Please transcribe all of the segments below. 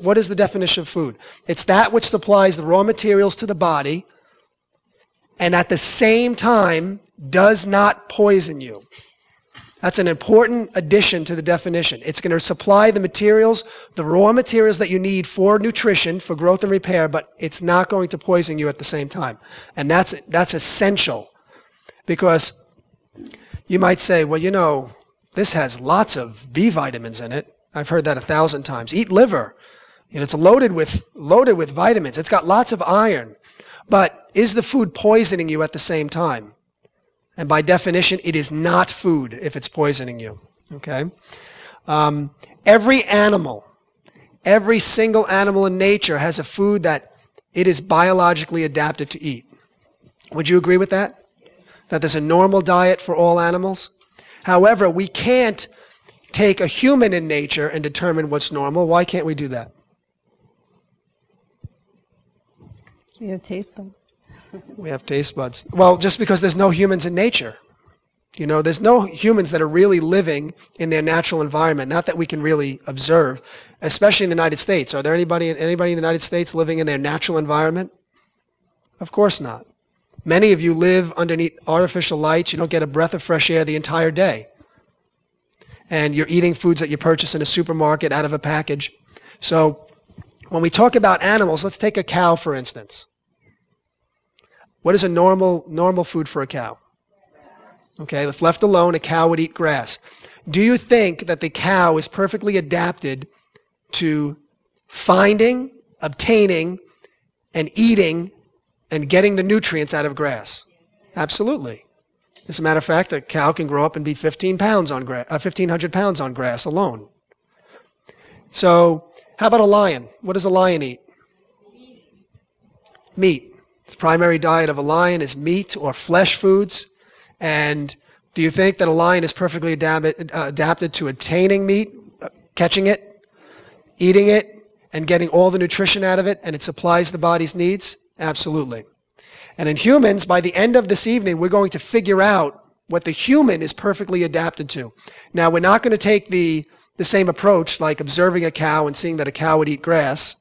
What is the definition of food? It's that which supplies the raw materials to the body and at the same time does not poison you. That's an important addition to the definition. It's going to supply the materials, the raw materials that you need for nutrition, for growth and repair, but it's not going to poison you at the same time. And that's essential. Because you might say, well, you know, this has lots of B vitamins in it. I've heard that 1,000 times. Eat liver. You know, it's loaded with vitamins. It's got lots of iron. But is the food poisoning you at the same time? And by definition, it is not food if it's poisoning you. Okay? Every animal, every single animal in nature has a food that it is biologically adapted to eat. Would you agree with that? That there's a normal diet for all animals? However, we can't take a human in nature and determine what's normal. Why can't we do that? We have taste buds. We have taste buds. Well, just because there's no humans in nature. You know, there's no humans that are really living in their natural environment, not that we can really observe, especially in the United States. Are there anybody in the United States living in their natural environment? Of course not. Many of you live underneath artificial lights. You don't get a breath of fresh air the entire day. And you're eating foods that you purchase in a supermarket out of a package. So when we talk about animals, let's take a cow, for instance. What is a normal food for a cow? Okay, if left alone, a cow would eat grass. Do you think that the cow is perfectly adapted to finding, obtaining, and eating and getting the nutrients out of grass? Absolutely. As a matter of fact, a cow can grow up and be 1,500 pounds on grass alone. So, how about a lion? What does a lion eat? Meat. The primary diet of a lion is meat or flesh foods. And do you think that a lion is perfectly adapted to obtaining meat, catching it, eating it, and getting all the nutrition out of it, and it supplies the body's needs? Absolutely. And in humans, by the end of this evening, we're going to figure out what the human is perfectly adapted to. Now, we're not going to take the same approach like observing a cow and seeing that a cow would eat grass.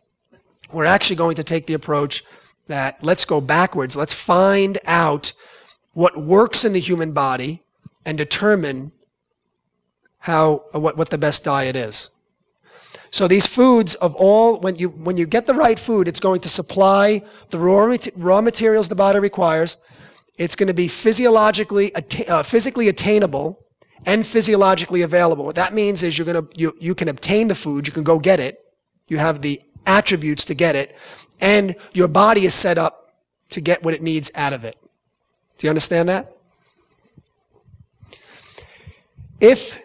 We're actually going to take the approach that let's go backwards. Let's find out what works in the human body and determine what the best diet is. So these foods of all, when you get the right food, it's going to supply the raw materials the body requires. It's going to be physically attainable and physiologically available. What that means is you can obtain the food, you can go get it, you have the attributes to get it, and your body is set up to get what it needs out of it. Do you understand that? If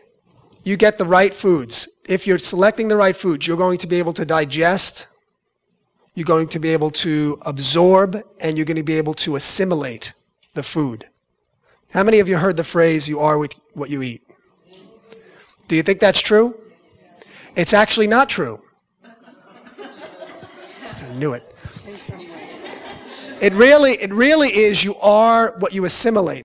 you get the right foods, if you're selecting the right foods, you're going to be able to digest, you're going to be able to absorb, and you're going to be able to assimilate the food. How many of you heard the phrase, you are what you eat? Do you think that's true? It's actually not true. I knew it. It really is, you are what you assimilate.